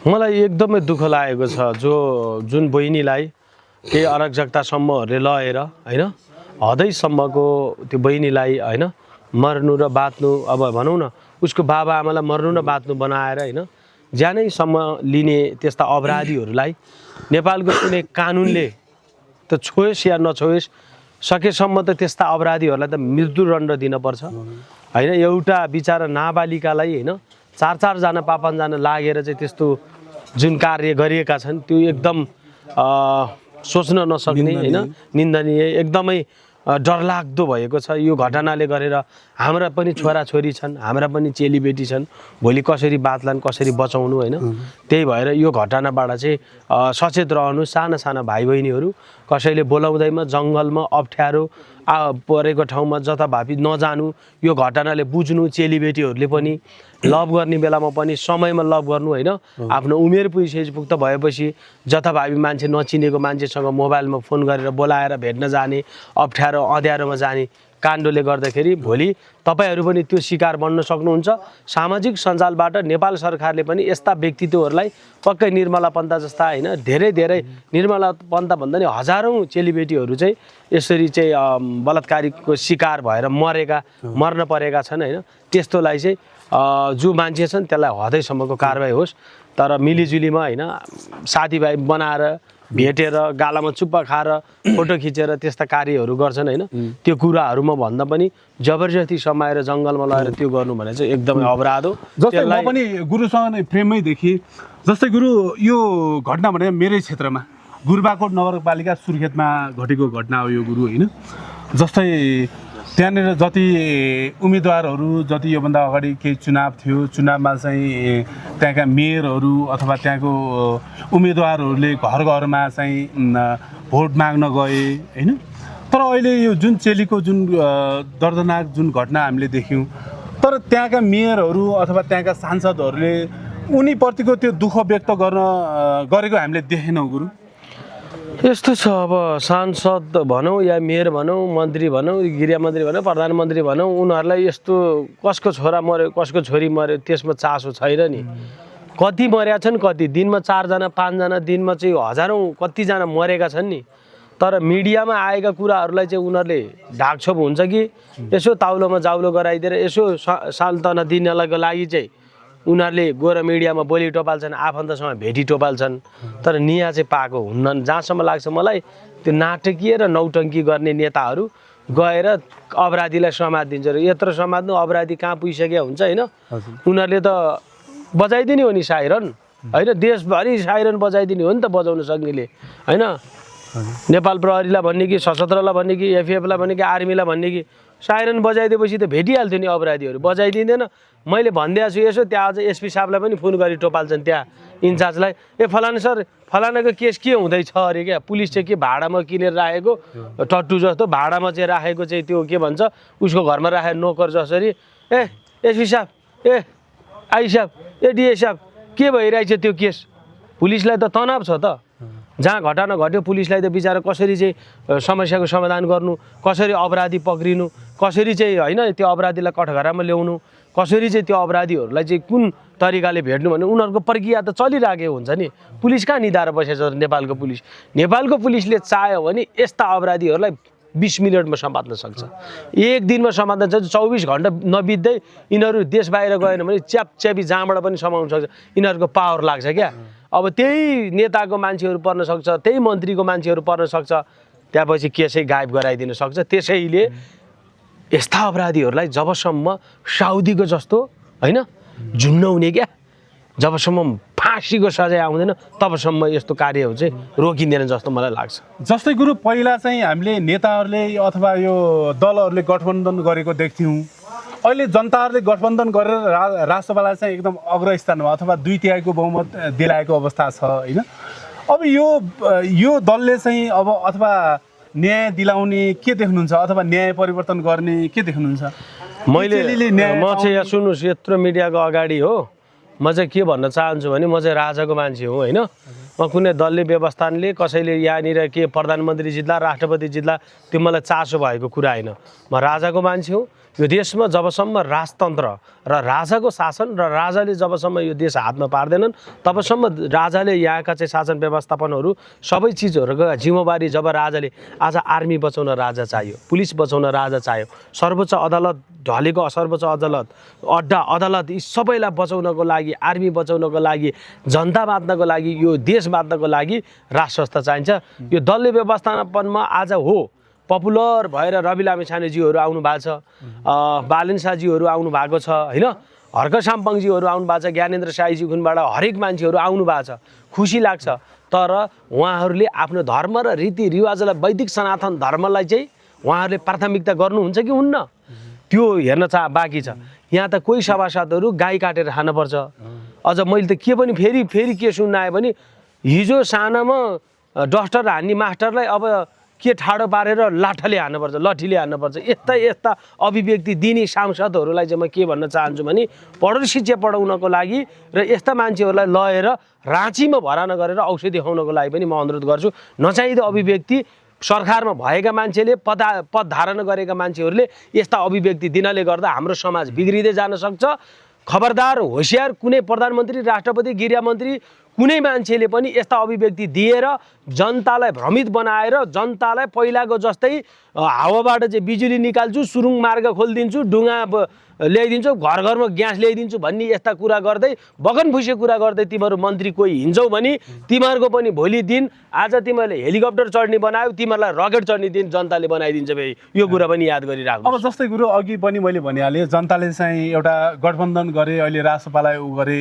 मलाई एकदमै दुःख लागेको छ जुन बहिनीलाई केही अराजकतासम्महरूले लगेर हैन हदैसम्मको त्यो बहिनीलाई हैन मर्नु र बाँच्नु अब भनौँ न उसको बाबा आमालाई मर्नु र बाँच्नु बनाएर हैन ज्यानैसम्म लिने त्यस्ता अपराधीहरूलाई नेपालको कुनै कानुनले त छोयोस् या नछोयोस् सकेसम्म त त्यस्ता अपराधीहरूलाई त मृत्युदण्ड दिनुपर्छ हैन। एउटा बिचारा नाबालिकालाई हैन चार जना पाँचजना लागेर चाहिँ त्यस्तो जुन कार्य गरिएका छन् त्यो एकदम सोच्न नसक्ने हैन निन्दनीय एकदमै डरलाग्दो भएको छ। यो घटनाले गरेर हाम्रा पनि छोराछोरी छन्, हाम्रा पनि चेलीबेटी छन्, भोलि कसरी बाँच्लान् कसरी बचाउनु हैन। त्यही भएर यो घटनाबाट चाहिँ सचेत रहनु साना साना भाइ बहिनीहरू। कसैले बोलाउँदैमा जङ्गलमा अप्ठ्यारो परेको ठाउँमा जताभावी नजानु, यो घटनाले बुझ्नु। चेलीबेटीहरूले पनि लभ गर्ने बेलामा पनि समयमा लभ गर्नु हैन। आफ्नो उमेर पुग्त भएपछि जताभावी मान्छे नचिनेको मान्छेसँग मोबाइलमा फोन गरेर बोलाएर भेट्न जाने, अप्ठ्यारो अँध्यारोमा जाने काण्डले गर्दाखेरि भोलि तपाईहरू पनि त्यो शिकार बन्न सक्नुहुन्छ। सामाजिक सञ्जालबाट नेपाल सरकारले पनि यस्ता व्यक्तित्वहरूलाई पक्कै निर्मला पन्था जस्ता हैन धेरै निर्मला पन्था भन्दा नि हजारौं चेलीबेटीहरू चाहिँ यसरी चाहिँ बलात्कारीको शिकार भएर मर्न परेका छन् हैन। त्यस्तोलाई चाहिँ जो मान्छे छन् त्यसलाई हदैसम्मको कारबाही होस्। तर मिलिजुलीमा हैन साथीभाइ बनाएर भेटेर गालामा चुप्पा खाएर फोटो खिचेर त्यस्ता कार्यहरू गर्छन् हैन। त्यो कुराहरूमा भन्दा पनि जबरजस्ती समाएर जङ्गलमा लगेर त्यो गर्नु भने चाहिँ एकदमै अपराध हो। जस्तै म पनि गुरुसँग नै प्रेममै देखि। जस्तै गुरु यो घटना भने मेरै क्षेत्रमा गुरुबाकोट नगरपालिका सुर्खेतमा घटेको घटना हो यो गुरु हैन। जस्तै त्यहाँनिर जति उम्मेदवारहरू जति योभन्दा अगाडि केही चुनाव थियो, चुनावमा चाहिँ त्यहाँका मेयरहरू अथवा त्यहाँको उम्मेदवारहरूले घर घरमा चाहिँ भोट माग्न गए हैन। तर अहिले यो जुन चेलीको जुन दर्दनाक जुन घटना हामीले देख्यौँ, तर त्यहाँका मेयरहरू अथवा त्यहाँका सांसदहरूले उनीप्रतिको त्यो दुःख व्यक्त गरेको हामीले देखेनौँ गुरु। यस्तो छ अब सांसद भनौँ या मेयर भनौँ, मन्त्री भनौँ, गृहमन्त्री भनौँ, प्रधानमन्त्री भनौँ, उनीहरूलाई यस्तो कसको छोरा मर्यो कसको छोरी मर्यो त्यसमा चासो छैन नि। कति मरेका छन्, कति दिनमा 4 जना 5 जना, दिनमा चाहिँ हजारौं कतिजना मरेका छन् नि। तर मिडियामा आएका कुराहरूलाई चाहिँ उनीहरूले ढाकछोप हुन्छ कि यसो ताउलोमा जाउलो गराइदिएर यसो सान्त्वना दिनको लागि चाहिँ उनीहरूले गएर मिडियामा बोली टोपाल्छन्, आफन्तसँग भेटी टोपाल्छन्। तर निया चाहिँ पाएको हुन्नन्। जहाँसम्म लाग्छ मलाई त्यो नाटकीय र नौटङ्की गर्ने नेताहरू गएर अपराधीलाई समातिदिन्छ र यत्रो समात्नु अपराधी कहाँ पुगिसकेको हुन्छ हैन। उनीहरूले त बजाइदिने हो नि साइरन हैन, देशभरि साइरन बजाइदिने हो नि त बजाउन सक्नेले हैन। नेपाल प्रहरीलाई भन्ने कि सशस्त्रलाई भन्ने कि एफएफलाई भन्ने कि आर्मीलाई भन्ने कि साइरन बजाइदिएपछि त भेटिहाल्थ्यो नि अपराधीहरू। बजाइदिँदैन। मैले भनिदिएको छु यसो त्यहाँ अझ एसपी साहबलाई पनि फोन गरी टोपाल्छन् त्यहाँ इन्चार्जलाई, ए फलाना सर फलानाको केस के हुँदैछ अरे क्या, पुलिस चाहिँ के भाडामा किनेर राखेको टट्टु जस्तो भाडामा चाहिँ राखेको चाहिँ त्यो के भन्छ उसको घरमा राखेर नोकर जसरी, ए एसपी साहब, ए आई साहब, ए डिए साहब के भइरहेछ त्यो केस। पुलिसलाई त तनाव छ त। जहाँ घटना घट्यो पुलिसलाई त बिचारा कसरी चाहिँ समस्याको समाधान गर्नु, कसरी अपराधी पक्रिनु, कसरी चाहिँ हैन त्यो अपराधीलाई कठघरामा ल्याउनु, कसरी चाहिँ त्यो अपराधीहरूलाई चाहिँ कुन तरिकाले भेट्नु भन्ने उनीहरूको प्रक्रिया त चलिरहेको हुन्छ नि। पुलिस कहाँ निधाएर बसेछ नेपालको पुलिस। नेपालको पुलिसले चाह्यो भने यस्ता अपराधीहरूलाई 20 मिनटमा समात्न सक्छ, 1 दिनमा समात्न सक्छ। 24 घण्टा नबित्दै यिनीहरू देश बाहिर गएन भने च्यापी जहाँबाट पनि समाउन सक्छ। यिनीहरूको पावर लाग्छ क्या। अब त्यही नेताको मान्छेहरू पर्न सक्छ, त्यही मन्त्रीको मान्छेहरू पर्न सक्छ, त्यसपछि केसै गायब गराइदिन सक्छ। त्यसैले यस्ता अपराधीहरूलाई जबसम्म साउदीको जस्तो हैन झुन्डाउने क्या, जबसम्म फाँसीको सजाय आउँदैन तबसम्म यस्तो कार्यहरू चाहिँ रोकिँदैन जस्तो मलाई लाग्छ। जस्तै गुरु पहिला चाहिँ हामीले नेताहरूले अथवा यो दलहरूले गठबन्धन गरेको देख्थ्यौँ। अहिले जनताहरूले गठबन्धन गरेर राष्ट्रपाललाई चाहिँ एकदम अग्रस्थानमा अथवा 2/3 बहुमत दिलाएको अवस्था छ हैन। अब यो दलले चाहिँ अब अथवा न्याय दिलाउने के देख्नुहुन्छ अथवा न्याय परिवर्तन गर्ने के देख्नुहुन्छ? म चाहिँ यहाँ सुन्नुहोस्, यत्रो मिडियाको अगाडि हो म चाहिँ के भन्न चाहन्छु भने म चाहिँ राजाको मान्छे हो हैन। म कुनै दलले व्यवस्थानले कसैले यहाँनिर के प्रधानमन्त्री जित्ला राष्ट्रपति जित्ला त्यो मलाई चासो भएको कुरा होइन। म राजाको मान्छे हो। यो देशमा जबसम्म राजतन्त्र र राजाको शासन र राजाले जबसम्म यो देश हातमा पार्दैनन् तबसम्म राजाले यहाँका चाहिँ शासन व्यवस्थापनहरू सबै चिजहरूको जिम्मेवारी जब राजाले आज आर्मी बचाउन राजा चाहियो, पुलिस बचाउन राजा चाहियो, सर्वोच्च अदालत ढलेको सर्वोच्च अदालत, अड्डा अदालत यी सबैलाई बचाउनको लागि, आर्मी बचाउनको लागि, जनता बाँच्नको लागि, यो देश बाँच्नको लागि राज संस्था चाहिन्छ। यो दलले व्यवस्थापनमा आज हो पपुलर भएर रवि लामिछानेज्यूहरू आउनु भएको छ, बालेन शाहज्यूहरू आउनु भएको छ होइन, हर्क साम्पाङज्यूहरू आउनु भएको छ, ज्ञानेन्द्र शाहीजी खुनबाट हरेक मान्छेहरू आउनु भएको छ, खुसी लाग्छ। तर उहाँहरूले आफ्नो धर्म र रीतिरिवाजलाई वैदिक सनातन धर्मलाई चाहिँ उहाँहरूले प्राथमिकता गर्नुहुन्छ कि हुन्न त्यो हेर्न बाँकी छ। यहाँ त कोही सभासदहरू गाई काटेर खानुपर्छ। अझ मैले त के पनि फेरि के सुन्न आयो भने हिजो सानामा डस्टर हान्ने मास्टरलाई अब के ठाडो पारेर लाठीले हान्नुपर्छ। यस्ता अभिव्यक्ति दिने सांसदहरूलाई चाहिँ म के भन्न चाहन्छु भने पढाइ शिक्षा पढाउनको लागि र यस्ता मान्छेहरूलाई लगेर राँचीमा भराना गरेर औषधि खुवाउनको लागि पनि म अनुरोध गर्छु। नचाहिँदो अभिव्यक्ति सरकारमा भएका मान्छेले पद धारण गरेका मान्छेहरूले यस्ता अभिव्यक्ति दिनाले गर्दा हाम्रो समाज बिग्रिँदै जान सक्छ। खबरदार, होसियार, कुनै प्रधानमन्त्री, राष्ट्रपति, गृहमन्त्री कुनै मान्छेले पनि यस्ता अभिव्यक्ति दिएर जनतालाई भ्रमित बनाएर जनतालाई पहिलाको जस्तै हावाबाट चाहिँ बिजुली निकाल्छु, सुरुङ मार्ग खोलिदिन्छु, ढुङ्गा ल्याइदिन्छु, घर घरमा ग्यास ल्याइदिन्छु भन्ने यस्ता कुरा गर्दै बगनफुसे कुरा गर्दै तिमीहरू मन्त्री कोही हिँड्छौ भने तिमीहरूको पनि भोलि दिन आज तिमीहरूले हेलिकप्टर चढ्ने बनायो, तिमीहरूलाई रकेट चढ्ने दिन जनताले बनाइदिन्छ भाइ। यो कुरा पनि याद गरिराख्नु। अब जस्तै गुरु अघि पनि मैले भनिहालेँ, जनताले चाहिँ एउटा गठबन्धन गरे, अहिले रासपालाई गरे,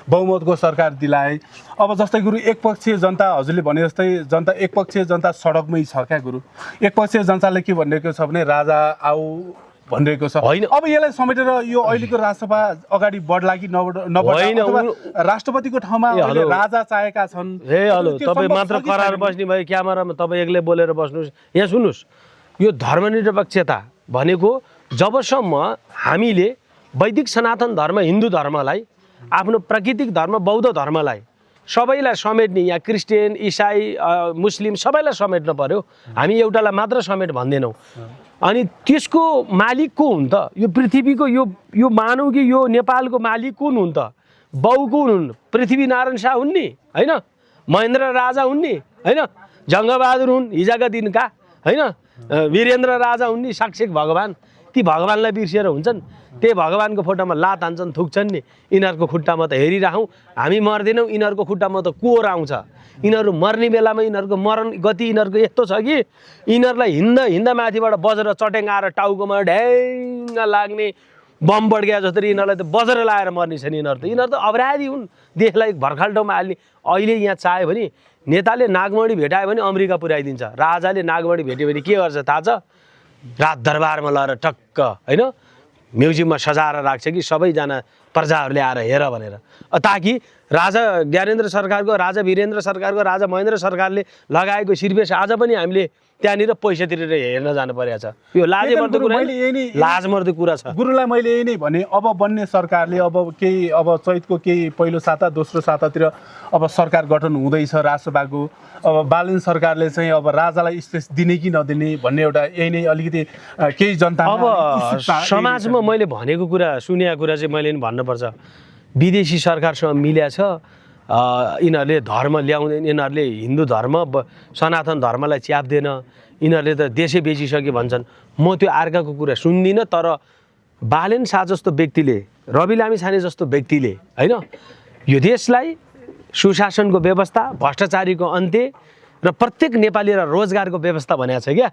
बहुमतको सरकार दिलाए। अब जस्तै गुरु एकपक्षीय जनता, हजुरले भने जस्तै जनता एकपक्षीय जनता सडकमै छ क्या गुरु। एकपक्षीय जनताले के भनिरहेको छ भने राजा आऊ भनिरहेको छ होइन। अब यसलाई समेटेर यो अहिलेको राजसभा अगाडि बढ्ला कि नबढ्ला, राष्ट्रपतिको ठाउँमा राजा चाहेका छन्। हे हेलो, तपाईँ मात्र करार बस्ने भयो क्यामेरामा, तपाईँ एक्लै बोलेर बस्नुहोस्। यहाँ सुन्नुहोस्, यो धर्मनिरपेक्षता भनेको जबसम्म हामीले वैदिक सनातन धर्म हिन्दू धर्मलाई, आफ्नो प्राकृतिक धर्म बौद्ध धर्मलाई सबैलाई समेट्ने, यहाँ क्रिस्चियन, इसाई, मुस्लिम सबैलाई समेट्न पर्यो। हामी एउटालाई मात्र समेट भन्दैनौँ। अनि त्यसको मालिक को हुन् त? यो पृथ्वीको यो मानव कि यो नेपालको मालिक कुन हुन् त? बाउ कुन हुन्? पृथ्वीनारायण शाह हुन् नि होइन, महेन्द्र राजा हुन् नि होइन, जङ्गबहादुर हुन् हिजोका दिनका होइन, वीरेन्द्र राजा हुन् नि, साक्षी भगवान्। ती भगवान्लाई बिर्सिएर हुन्छन्? त्यही भगवान्को फोटोमा लात हान्छन्, थुक्छन् नि। यिनीहरूको खुट्टामा त हेरिराखौँ, हामी मर्दैनौँ, यिनीहरूको खुट्टामा त कोर आउँछ। यिनीहरू मर्ने बेलामा यिनीहरूको मरण गति यिनीहरूको यस्तो छ कि यिनीहरूलाई हिँड्दा माथिबाट बजेर चट्याङ आएर टाउकोमा ढ्याङ्ग लाग्ने, बम पड्किया जसरी यिनीहरूलाई त बजेर लाएर मर्ने छन्। यिनीहरू त अपराधी हुन्, देशलाई भर्खाल ठाउँमा हाल्ने। अहिले यहाँ चाह्यो भने नेताले नागमणी भेटायो भने अमेरिका पुर्याइदिन्छ, राजाले नागमणी भेट्यो भने के गर्छ थाहा छ? रात दरबारमा लगेर टक्क होइन म्युजियममा सजाएर राख्छ कि सबैजना प्रजाहरूले आएर हेर भनेर, ताकि राजा ज्ञानेन्द्र सरकारको, राजा वीरेन्द्र सरकारको, राजा महेन्द्र सरकारले लगाएको सिरबेस आज पनि हामीले त्यहाँनिर पैसा तिरेर हेर्न जानु परेको छ। यो लाजमर्दो कुरा, लाजमर्दो कुरा छ। गुरुलाई मैले यही नै भने, अब बन्ने सरकारले अब चैतको केही पहिलो साता दोस्रो सातातिर अब सरकार गठन हुँदैछ राजसभाको। अब बालेन सरकारले चाहिँ अब राजालाई स्पेस दिने कि नदिने भन्ने एउटा यही नै अलिकति केही जनता अब समाजमा मैले भनेको कुरा, सुनेको कुरा चाहिँ मैले पनि भन्नुपर्छ। विदेशी सरकारसँग मिल्या छ, यिनीहरूले धर्म ल्याउँदैन, यिनीहरूले हिन्दू धर्म सनातन धर्मलाई च्याप्दैन, यिनीहरूले त देशै बेचिसके भन्छन्। म त्यो अर्काको कुरा सुन्दिनँ। तर बालेन शाह जस्तो व्यक्तिले, रवि लामिछाने जस्तो व्यक्तिले होइन यो देशलाई सुशासनको व्यवस्था, भ्रष्टाचारीको अन्त्य र प्रत्येक नेपालीलाई रोजगारको व्यवस्था भनेको छ क्या।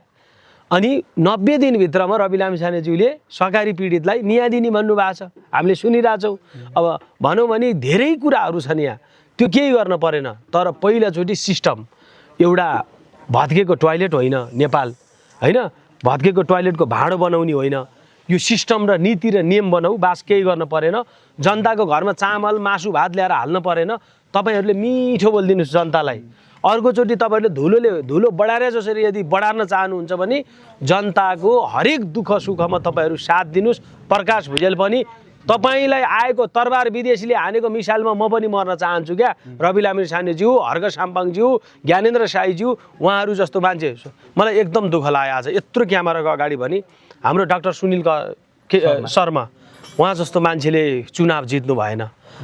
अनि 90 दिनभित्रमा रवि लामिछानेज्यूले सहकारी पीडितलाई न्याय दिने भन्नुभएको छ, हामीले सुनिरहेछौँ। अब भनौँ भने धेरै कुराहरू छन् यहाँ, त्यो केही गर्न परेन। तर पहिलाचोटि सिस्टम, एउटा भत्केको टोयलेट होइन नेपाल होइन, भत्केको टोयलेटको भाँडो बनाउने होइन, यो सिस्टम र नीति र नियम बनाऊ। बास केही गर्न परेन। जनताको घरमा चामल मासु भात ल्याएर हाल्न परेन। तपाईँहरूले मिठो बोलिदिनुहोस् जनतालाई। अर्कोचोटि तपाईँहरूले धुलो बढाएर जसरी यदि बढार्न चाहनुहुन्छ भने जनताको हरेक दुःख सुखमा तपाईँहरू साथ दिनुहोस्। प्रकाश भुजेल पनि तपाईँलाई आएको तरबार विदेशीले हानेको मिसालमा म पनि मर्न चाहन्छु क्या। रवि लामिछानेज्यू, हर्क साम्पाङज्यू, ज्ञानेन्द्र शाहीज्यू, उहाँहरू जस्तो मान्छे मलाई एकदम दुःख लाग्यो आज यत्रो क्यामेराको अगाडि पनि। हाम्रो डाक्टर सुनिल शर्मा उहाँ जस्तो मान्छेले चुनाव जित्नु भएन।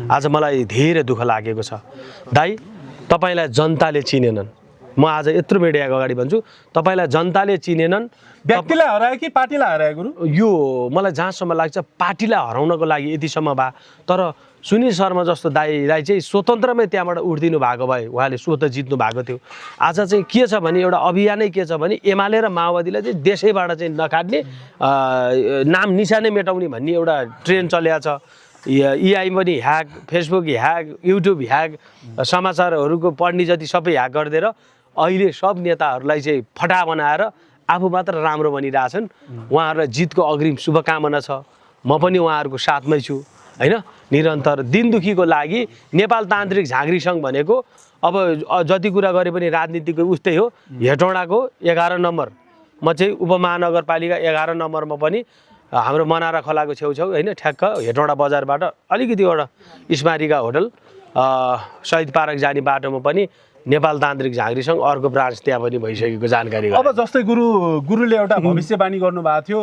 आज मलाई धेरै दुःख लागेको छ। दाइ, तपाईँलाई जनताले चिनेनन्। म आज यत्रो मिडियाको अगाडि भन्छु, तपाईँलाई जनताले चिनेनन्। व्यक्तिलाई हरायो कि पार्टीलाई हरायो गुरु? यो मलाई जहाँसम्म लाग्छ पार्टीलाई हराउनको लागि यतिसम्म भए, तर सुनिल शर्मा जस्तो दाइलाई चाहिँ स्वतन्त्रमै त्यहाँबाट उठिदिनु भएको भए उहाँले स्वतः जित्नु भएको थियो। आज चाहिँ के छ भने एउटा अभियानै के छ भने एमाले र माओवादीलाई चाहिँ देशैबाट चाहिँ नकाट्ने, नाम निशानै मेटाउने भन्ने एउटा ट्रेन्ड चलेको छ। इआई पनि hack, Facebook hack, YouTube hack, समाचारहरूको पढ्ने जति सबै ह्याक गरिदिएर अहिले सब नेताहरूलाई चाहिँ फटा बनाएर आफू मात्र राम्रो बनिरहेछन्। उहाँहरूलाई जितको अग्रिम शुभकामना छ। म पनि उहाँहरूको साथमै छु हैन। निरन्तर दिन दुखीको लागि नेपाल तान्त्रिक झाँक्री सङ्घ भनेको अब जति कुरा गरे पनि राजनीतिको उस्तै हो। हेटौँडाको 11 नम्बर, म चाहिँ उपमहानगरपालिका 11 नम्बरमा पनि हाम्रो मनारा खोलाको छेउछेउ हैन, ठ्याक्क हेटौँडा बजारबाट अलिकति एउटा स्मारिका होटल शहीद पार्क जाने बाटोमा पनि नेपाल तान्त्रिक झाँक्री सङ्घ अर्को ब्रान्च त्यहाँ पनि भइसकेको जानकारी। अब जस्तै गुरुले एउटा भविष्यवाणी गर्नुभएको थियो,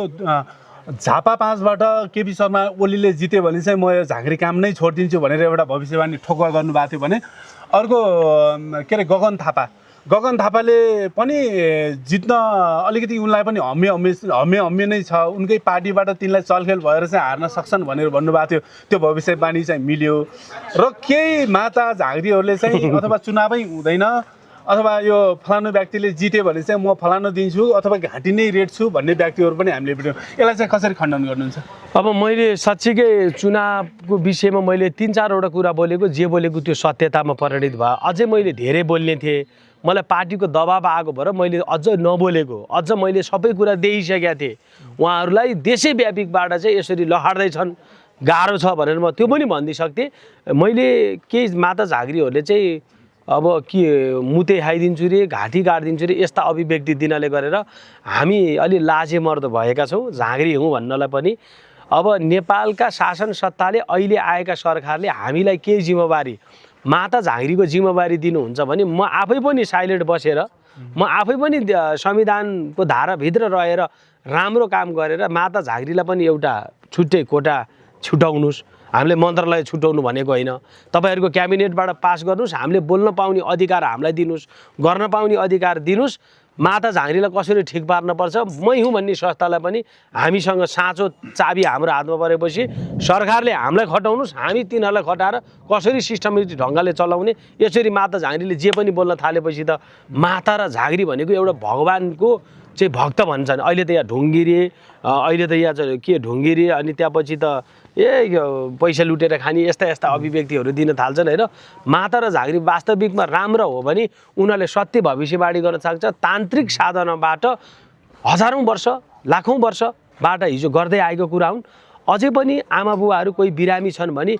झापा 5बाट केपी शर्मा ओलीले जित्यो भने चाहिँ म यो झाँक्री काम नै छोडिदिन्छु भनेर एउटा भविष्यवाणी ठोक्कर गर्नुभएको थियो भने अर्को के अरे गगन थापाले पनि जित्न अलिकति उनलाई पनि हम्मे नै छ। उनकै पार्टीबाट तिनलाई चलखेल भएर चाहिँ हार्न सक्छन् भनेर भन्नुभएको थियो। त्यो भविष्यवाणी चाहिँ मिल्यो र केही माता झाँक्रीहरूले चाहिँ अथवा चुनावै हुँदैन अथवा यो फलानु व्यक्तिले जित्यो भने चाहिँ म फलानु दिन्छु अथवा घाँटी नै रेट्छु भन्ने व्यक्तिहरू पनि हामीले भेट्यौँ। यसलाई चाहिँ कसरी खण्डन गर्नुहुन्छ? अब मैले साँच्चीकै चुनावको विषयमा मैले 3-4वटा कुरा बोलेको, जे बोलेको त्यो सत्यतामा परिणत भयो। अझै मैले धेरै बोल्ने थिएँ, मलाई पार्टीको दबाब आएको भएर मैले अझ नबोलेको, अझ मैले सबै कुरा देखिसकेका थिएँ। उहाँहरूलाई देशैव्यापीबाट चाहिँ यसरी लहाड्दैछन्, गाह्रो छ भनेर म त्यो पनि भनिदिइसक्थेँ। मैले केही माता झाँक्रीहरूले चाहिँ अब के मुते खाइदिन्छु रे, घाँटी काटिदिन्छु रे, यस्ता अभिव्यक्ति दिनाले गरेर हामी अलि लाजे मर्द भएका छौँ झाँक्री हौँ भन्नलाई पनि। अब नेपालका शासन सत्ताले अहिले आएका सरकारले हामीलाई केही जिम्मेवारी, माता झाँक्रीको जिम्मेवारी दिनुहुन्छ भने म आफै पनि साइलेन्ट बसेर, म आफै पनि संविधानको धाराभित्र रहेर राम्रो काम गरेर माता झाँक्रीलाई पनि एउटा छुट्टै कोटा छुटाउनुहोस्। हामीले मन्त्रालय छुटाउनु भनेको होइन, तपाईँहरूको क्याबिनेटबाट पास गर्नुहोस्, हामीले बोल्न पाउने अधिकार हामीलाई दिनुहोस्, गर्न पाउने अधिकार दिनुहोस्। माता झाँक्रीलाई कसरी ठिक पार्नुपर्छ मै हुँ भन्ने संस्थालाई पनि हामीसँग साँचो चाबी हाम्रो हातमा परेपछि सरकारले हामीलाई खटाउनुहोस्, हामी तिनीहरूलाई खटाएर कसरी सिस्टमेटिक ढङ्गले चलाउने। यसरी माता झाँक्रीले जे पनि बोल्न थालेपछि त माता र झाँक्री भनेको एउटा भगवानको चाहिँ भक्त भन्छन्। अहिले त यहाँ ढुङ्गिरे, अहिले त यहाँ के ढुङ्गिरे, अनि त्यसपछि त पैसा लुटेर खाने यस्ता अभिव्यक्तिहरू दिन थाल्छन् होइन। माता र झाँक्री वास्तविकमा राम्रो हो भने उनीहरूले सत्य भविष्यवाणी गर्न सक्छ। तान्त्रिक साधनाबाट हजारौँ वर्ष लाखौँ वर्षबाट हिजो गर्दै आएको कुरा हुन्। अझै पनि आमा बुवाहरू कोही बिरामी छन् भने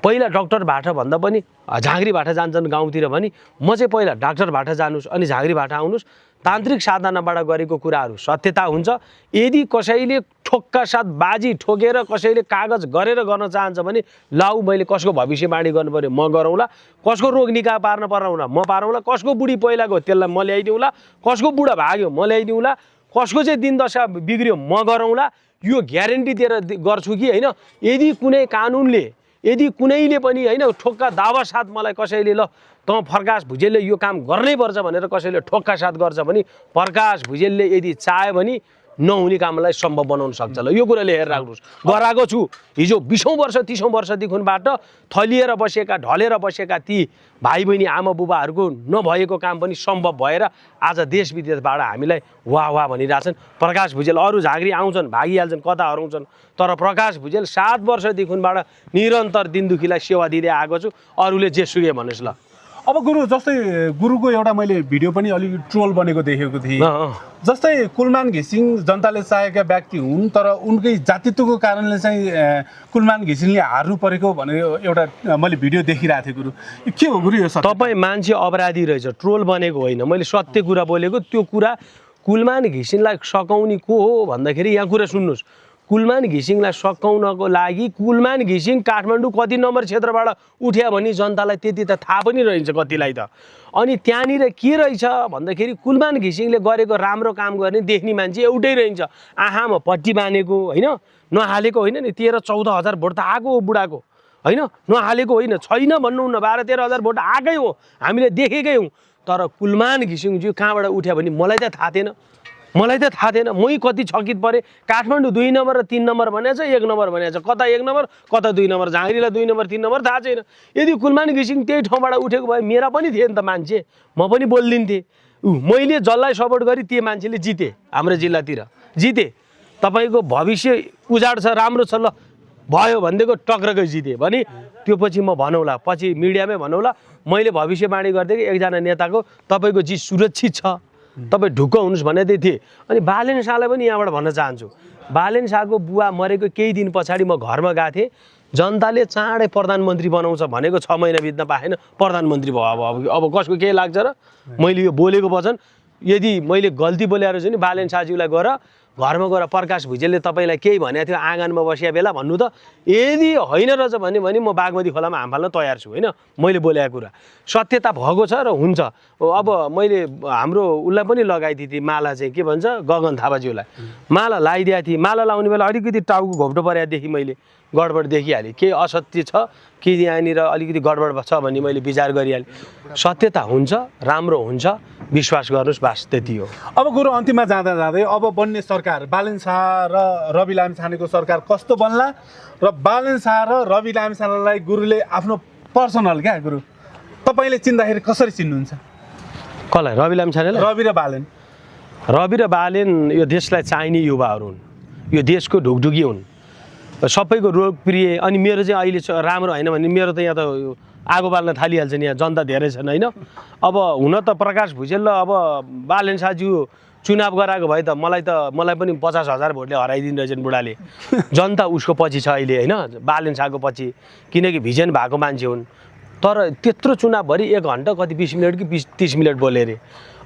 पहिला डक्टरबाट भन्दा पनि झाँक्रीबाट जान्छन् गाउँतिर भने म चाहिँ पहिला डाक्टरबाट जानुहोस् अनि झाँक्रीबाट आउनुहोस्। तान्त्रिक साधनाबाट गरेको कुराहरू सत्यता हुन्छ। यदि कसैले ठोक्का साथ बाजी ठोकेर कसैले कागज गरेर गर्न चाहन्छ भने लाउ मैले कसको भविष्यवाणी गर्नु पर्यो म गरौँला, कसको रोग निका पार्न पराउँला म पारौँला, कसको बुढी पहिला गयो त्यसलाई म ल्याइदिउँला, कसको बुढा भाग्यो म ल्याइदिउँला, कसको चाहिँ दिन दशा बिग्रियो म गरौँला। यो ग्यारेन्टी दिएर गर्छु कि होइन। यदि कुनै कानुनले, यदि कुनैले पनि होइन ठोक्का दावा साथ मलाई कसैले ल त प्रकाश भुजेलले यो काम गर्नै पर्छ भनेर कसैले ठोक्का साथ गर्छ भने प्रकाश भुजेलले यदि चाह्यो भने नहुने कामलाई सम्भव बनाउन सक्छ। ल यो कुराले हेरेर राख्नुहोस्, गराएको छु। हिजो 20औँ वर्ष 30औँ वर्षदेखिबाट थलिएर बसेका ढलेर बसेका ती भाइ बहिनी आमा बुबाहरूको नभएको काम पनि सम्भव भएर आज देश विदेशबाट हामीलाई वाह वाह भनिरहेछन्। प्रकाश भुजेल, अरू झाँक्री आउँछन् भागिहाल्छन् कता हराउँछन्, तर प्रकाश भुजेल 7 वर्षदेखिबाट निरन्तर दिनदुखीलाई सेवा दिँदै आएको छु। अरूले जे सुगे भन्नुहोस्। ल अब गुरु जस्तै गुरुको एउटा मैले भिडियो पनि अलिक ट्रोल बनेको देखेको थिएँ। जस्तै कुलमान घिसिङ जनताले चाहेका व्यक्ति हुन् तर उनकै जातित्वको कारणले चाहिँ कुलमान घिसिङले हार्नु परेको भनेर एउटा मैले भिडियो देखिरहेको थिएँ। गुरु के हो गुरु यो? तपाईँ मान्छे अपराधी रहेछ, ट्रोल बनेको होइन, मैले सत्य कुरा बोलेको। त्यो कुरा कुलमान घिसिङलाई सकाउने को हो भन्दाखेरि यहाँ कुरा सुन्नुहोस्। कुलमान घिसिङलाई सकाउनको लागि कुलमान घिसिङ काठमाडौँ कति नम्बर क्षेत्रबाट उठ्या भने जनतालाई त्यति त थाहा पनि रहन्छ कतिलाई त। अनि त्यहाँनिर के रहेछ भन्दाखेरि कुलमान घिसिङले गरेको राम्रो काम गर्ने देख्ने मान्छे एउटै रहन्छ, आँखामा पट्टी बाँधेको होइन, नहालेको होइन नि। 13-14 हजार भोट त आएको हो बुढाको होइन, नहालेको होइन, छैन भन्नुहुन्न, 12-13 हजार भोट आएकै हो, हामीले देखेकै हौँ। तर कुलमान घिसिङज्यू कहाँबाट उठ्यो भने मलाई त थाहा थिएन, मै कति छकित परेँ। काठमाडौँ 2 नम्बर र 3 नम्बर भनेको छ, 1 नम्बर भनेको छ, कता 1 नम्बर कता 2 नम्बर, झाँक्रीलाई 2 नम्बर 3 नम्बर थाहा छैन। यदि कुलमान घिसिङ त्यही ठाउँबाट उठेको भए मेरा पनि थिए नि त मान्छे, म पनि बोलिदिन्थेँ। मैले जसलाई सपोर्ट गरेँ त्यो मान्छेले जिते, हाम्रो जिल्लातिर जिते। तपाईँको भविष्य उजाड छ, राम्रो छ, ल भयो भनिदिएको टक्रकै जिते भने त्यो पछि म भनौँला, पछि मिडियामै भनौँला, मैले भविष्यवाणी गरिदिएको एकजना नेताको तपाईँको चिज सुरक्षित छ, तपाईँ ढुक्क हुनुहोस् भनेदै थिएँ। अनि बालेन शाहलाई पनि यहाँबाट भन्न चाहन्छु, बालेन शाहको बुवा मरेको केही दिन पछाडि म घरमा गएको थिएँ, जनताले चाँडै प्रधानमन्त्री बनाउँछ भनेको 6 महिना बित्न पाएन, प्रधानमन्त्री भयो। अब कसको के लाग्छ र? मैले यो बोलेको वचन यदि मैले गल्ती बोलेर चाहिँ नि बालेन शाहज्यूलाई गएर घरमा गएर प्रकाश भुजेलले तपाईँलाई केही भनेको थियो आँगनमा बसिया बेला भन्नु त, यदि होइन रहेछ भने म बागमती खोलामा हाम फाल्न तयार छु होइन। मैले बोलेको कुरा सत्यता भएको छ र हुन्छ। अब मैले हाम्रो उसलाई पनि लगाइदिएको थिएँ माला, चाहिँ के भन्छ गगन थापाज्यूलाई माला लगाइदिएको थिएँ। माला लाउने बेला अलिकति टाउको घोप्टो परेदेखि मैले गडबड देखिहालेँ, केही असत्य छ कि यहाँनिर अलिकति गडबड छ भन्ने मैले विचार गरिहालेँ। सत्यता हुन्छ, राम्रो हुन्छ, विश्वास गर्नुहोस्, बास त्यति हो। अब गुरु अन्तिममा जाँदा जाँदै अब बन्ने सरकार बालेन शाह र रवि लामिछानेको सरकार कस्तो बन्ला र बालेन शाह र रवि लामिछानेलाई गुरुले आफ्नो पर्सनल क्या गुरु तपाईँले चिन्दाखेरि कसरी चिन्नुहुन्छ? कसलाई? रवि लामिछानेलाई? रवि र बालेन यो देशलाई चाहिने युवाहरू हुन्, यो देशको ढुकढुकी हुन्, सबैको लोकप्रिय। अनि मेरो चाहिँ अहिले राम्रो होइन भने मेरो त यहाँ त आगो बाल्न थालिहाल्छ नि, यहाँ जनता धेरै छन् होइन। अब हुन त प्रकाश भुजेल र अब बालेन शाहज्यू चुनाव गराएको भए त मलाई पनि 50,000 भोटले हराइदिनु रहेछन् बुढाले। जनता उसको पछि छ अहिले होइन, बालेन शाहको पछि, किनकि भिजन भएको मान्छे हुन्। तर त्यत्रो चुनावभरि 1 घन्टा कति 20 मिनट कि 30 मिनट बोले अरे।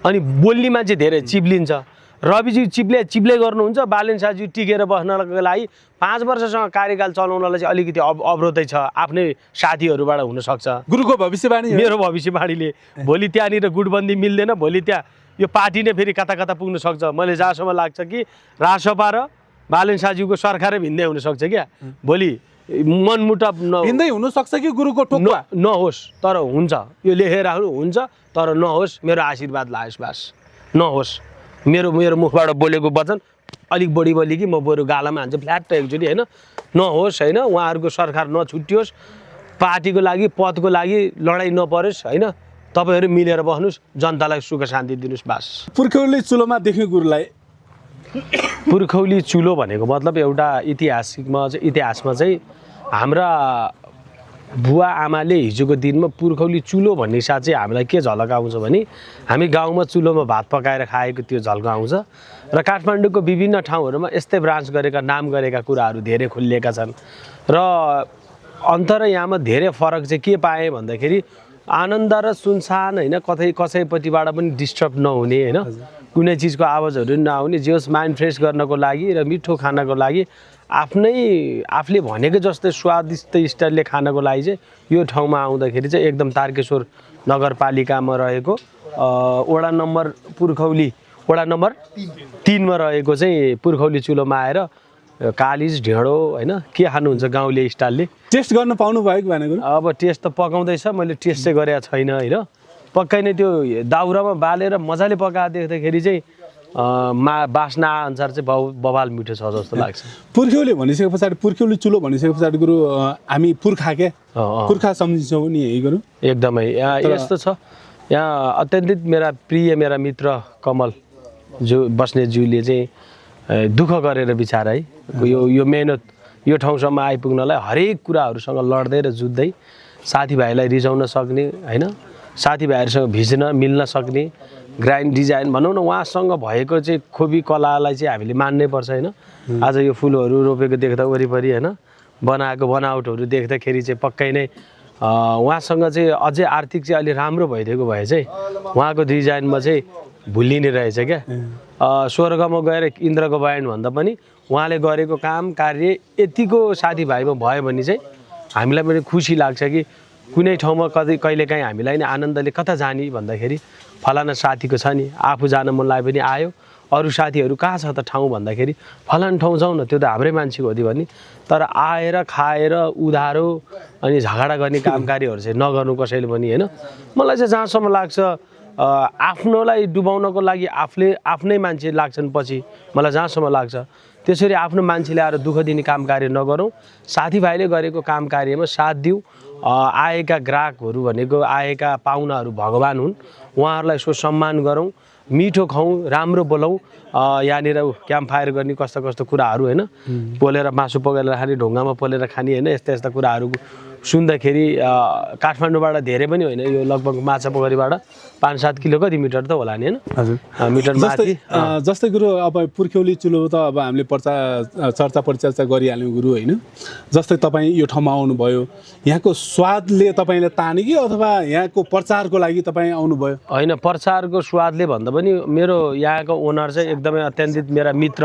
अनि बोल्ने मान्छे धेरै चिप्लिन्छ। रविजी चिप्ले गर्नुहुन्छ, बालेन शाहज्यू टिकेर बस्नको लागि 5 वर्षसँग कार्यकाल चलाउनलाई चाहिँ अलिकति अवरोधै छ, आफ्नै साथीहरूबाट हुनसक्छ। गुरुको भविष्यवाणी, मेरो भविष्यवाणीले भोलि त्यहाँनिर गुटबन्दी मिल्दैन, भोलि त्यहाँ यो पार्टी नै फेरि कता कता पुग्न सक्छ। मैले जहाँसम्म लाग्छ कि राजसभा र बालेन शाहज्यूको सरकारै भिन्दै हुनसक्छ क्या। भोलि मनमुटाव भिन्दै हुनसक्छ कि गुरुको टोक्का नहोस्, तर हुन्छ, यो लेखेर हुन्छ, तर नहोस्, मेरो आशीर्वाद लाओस्, बास नहोस्। मेरो मुखबाट बोलेको वचन अलिक बढी बोली कि म बरु गालामा हान्छु फ्ल्याट एकचोटि होइन, नहोस् होइन। उहाँहरूको सरकार नछुट्टियोस्, पार्टीको लागि पदको लागि लडाइँ नपरोस् होइन। तपाईँहरू मिलेर बस्नुहोस्, जनतालाई सुख शान्ति दिनुहोस्, बास। पुर्खौली चुलोमा देख्ने गुरुलाई पुर्खौली चुलो भनेको मतलब एउटा इतिहासमा चाहिँ हाम्रा बुवा आमाले हिजोको दिनमा पुर्खौली चुलो भन्ने साथ चाहिँ हामीलाई के झलक आउँछ भने हामी गाउँमा चुलोमा भात पकाएर खाएको त्यो झल्क आउँछ। र काठमाडौँको विभिन्न ठाउँहरूमा यस्तै ब्रान्च गरेका नाम गरेका कुराहरू धेरै खुलिएका छन्। र अन्तरयामा धेरै फरक चाहिँ के पाएँ भन्दाखेरि आनन्द र सुनसान होइन, कसैपट्टिबाट पनि डिस्टर्ब नहुने होइन, कुनै चिजको आवाजहरू नआउने, जे होस् माइन्ड फ्रेस गर्नको लागि र मिठो खानको लागि आफूले भनेको जस्तै स्वादिष्ट स्टाइलले खानको लागि चाहिँ यो ठाउँमा आउँदाखेरि चाहिँ एकदम तारकेश्वर नगरपालिकामा रहेको वडा नम्बर पुर्खौली वडा नम्बर 3 मा रहेको चाहिँ पुर्खौली चुलोमा आएर कालिज ढेँडो होइन के खानुहुन्छ गाउँले स्टाइलले टेस्ट गर्न पाउनु भयो कि भनेको? अब टेस्ट त पकाउँदैछ, मैले टेस्ट चाहिँ गरेको छैन होइन। पक्कै नै त्यो दाउरामा बालेर मजाले पकाएको देख्दाखेरि चाहिँ बास्ना अनुसार चाहिँ बवाल मिठो छ जस्तो लाग्छ। पुर्खौली भनिसके पछाडि, पुर्खौली चुलो भनिसके पछाडि गुरु हामी पुर्खा सम्झिन्छौँ नि है गुरु? एकदमै यहाँ यस्तो छ, यहाँ अत्यन्त मेरा मित्र कमल बस्नेतज्यूले चाहिँ दुःख गरेर बिचार है यो मेहनत यो ठाउँसम्म आइपुग्नलाई हरेक कुराहरूसँग लड्दै र जुझ्दै साथीभाइलाई रिझाउन सक्ने होइन, साथीभाइहरूसँग भिज्न मिल्न सक्ने ग्राइन्ड डिजाइन भनौँ न, उहाँसँग भएको चाहिँ खोपी कलालाई चाहिँ हामीले मान्नै पर्छ होइन। आज यो फुलहरू रोपेको देख्दा वरिपरि होइन, बनाएको बनावटहरू देख्दाखेरि चाहिँ पक्कै नै उहाँसँग चाहिँ अझै आर्थिक चाहिँ अलि राम्रो भइदिएको भए चाहिँ उहाँको डिजाइनमा चाहिँ भुलिने रहेछ क्या। स्वर्गमा गएर इन्द्रको बयान भन्दा पनि उहाँले गरेको काम कार्य यतिको साथीभाइमा भयो भने चाहिँ हामीलाई पनि खुसी लाग्छ कि कुनै ठाउँमा कहिलेकाहीँ हामीलाई नि आनन्दले कता जाने भन्दाखेरि फलाना साथीको छ नि, आफू जान मन लागे पनि आयो, अरू साथीहरू कहाँ छ त ठाउँ भन्दाखेरि फलाना ठाउँ जाउँ न, त्यो त हाम्रै मान्छेको हो भने। तर आएर खाएर उधारो अनि झगडा गर्ने काम कार्यहरू चाहिँ नगर्नु कसैले पनि, होइन। मलाई चाहिँ जहाँसम्म लाग्छ आफ्नोलाई डुबाउनको लागि आफ्नै मान्छे लाग्छन् पछि, मलाई जहाँसम्म लाग्छ त्यसरी आफ्नो मान्छेले आएर दुःख दिने काम कार्य नगरौँ, साथीभाइले गरेको काम कार्यमा साथ दिउँ। आएका ग्राहकहरू भनेको आएका पाहुनाहरू भगवान् हुन्, उहाँहरूलाई सो सम्मान गरौँ, मिठो खाउँ, राम्रो बोलाउँ। यहाँनिर क्याम्प फायर गर्ने कस्तो कस्तो कुराहरू, होइन, पोलेर मासु पकाएर खाने, ढुङ्गामा पोलेर खाने, होइन, यस्ता यस्ता कुराहरू सुन्दाखेरि काठमाडौँबाट धेरै पनि होइन, यो लगभग माछा पोखरीबाट 5-7 किलो कति मिटर त होला नि, होइन, हजुर मिटर माथि। जस्तै गुरु अब पुर्ख्यौली चुलो त अब हामीले चर्चा परिचर्चा गरिहाल्यौँ गुरु, होइन। जस्तै तपाईँ यो ठाउँमा आउनुभयो, यहाँको स्वादले तपाईँले ताने कि अथवा यहाँको प्रचारको लागि तपाईँ आउनुभयो? होइन, प्रचारको स्वादले भन्दा पनि मेरो यहाँको ओनर चाहिँ एकदमै अत्यन्तित मेरा मित्र,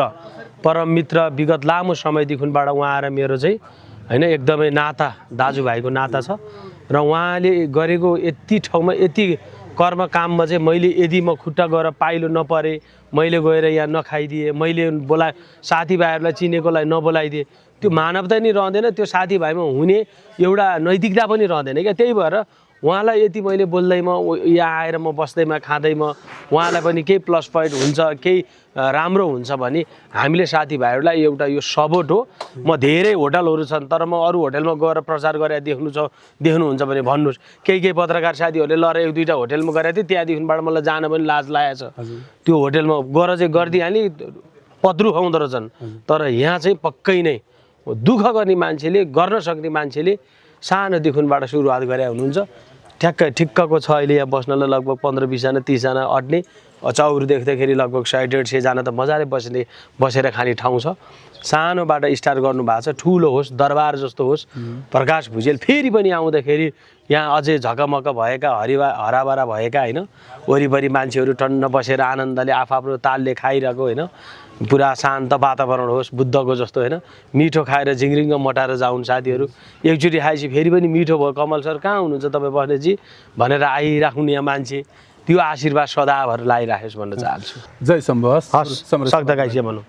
परम मित्र, विगत लामो समयदेखिबाट उहाँ आएर मेरो चाहिँ, होइन, एकदमै नाता, दाजुभाइको नाता छ। र उहाँले गरेको यति ठाउँमा यति कर्म काममा चाहिँ मैले यदि म खुट्टा गएर पाइलो नपरे, मैले गएर यहाँ नखाइदिएँ, मैले साथीभाइहरूलाई चिनेकोलाई नबोलाइदिएँ, त्यो मानवता नि रहँदैन, त्यो साथीभाइमा हुने एउटा नैतिकता पनि रहँदैन क्या। त्यही भएर उहाँलाई यति मैले बोल्दैमा, यहाँ आएर म बस्दैमा खाँदैमा उहाँलाई पनि केही प्लस पोइन्ट हुन्छ, केही राम्रो हुन्छ भने हामीले साथीभाइहरूलाई एउटा यो सपोर्ट हो। म धेरै होटलहरू छन्, तर म अरू होटलमा गएर प्रचार गरेर देख्नुहुन्छ भने भन्नुहोस्। केही पत्रकार साथीहरूले लर 1-2टा होटलमा गरेको थियो, त्यहाँदेखिबाट मलाई जान पनि लाज लागेको छ। त्यो होटलमा गएर चाहिँ गरिदिइहालेँ, पत्रु खुवाउँदो रहेछन्। तर यहाँ चाहिँ पक्कै नै दुःख गर्ने मान्छेले, गर्न सक्ने मान्छेले सानोदेखिबाट सुरुवात गरे हुनुहुन्छ। ठिक्कको छ अहिले यहाँ बस्नलाई लगभग 15-20 जना 30 जना अट्ने, चौर देख्दाखेरि लगभग 100-150 जना त मजाले बसेर खाने ठाउँ छ। सानोबाट स्टार्ट गर्नु भएको छ, ठुलो होस्, दरबार जस्तो होस्। प्रकाश भुजेल फेरि पनि आउँदाखेरि यहाँ अझै झकमक भएका, हराभरा भएका, होइन, वरिपरि मान्छेहरू टन्न बसेर आनन्दले आफ्नो तालले खाइरहेको, होइन, पुरा शान्त वातावरण होस्, बुद्धको जस्तो, होइन, मिठो खाएर झिङ्रिङ्ग मटाएर जाउन् साथीहरू। एकचोटि खाएपछि फेरि पनि मिठो भयो, कमल सर कहाँ हुनुहुन्छ तपाईँ बस्नेजी भनेर आइराख्नु यहाँ मान्छे, त्यो आशीर्वाद सदाभर लाइराखोस् भन्न चाहन्छु। जय शम्भु। हस्, सक्दा गाइस भनौँ।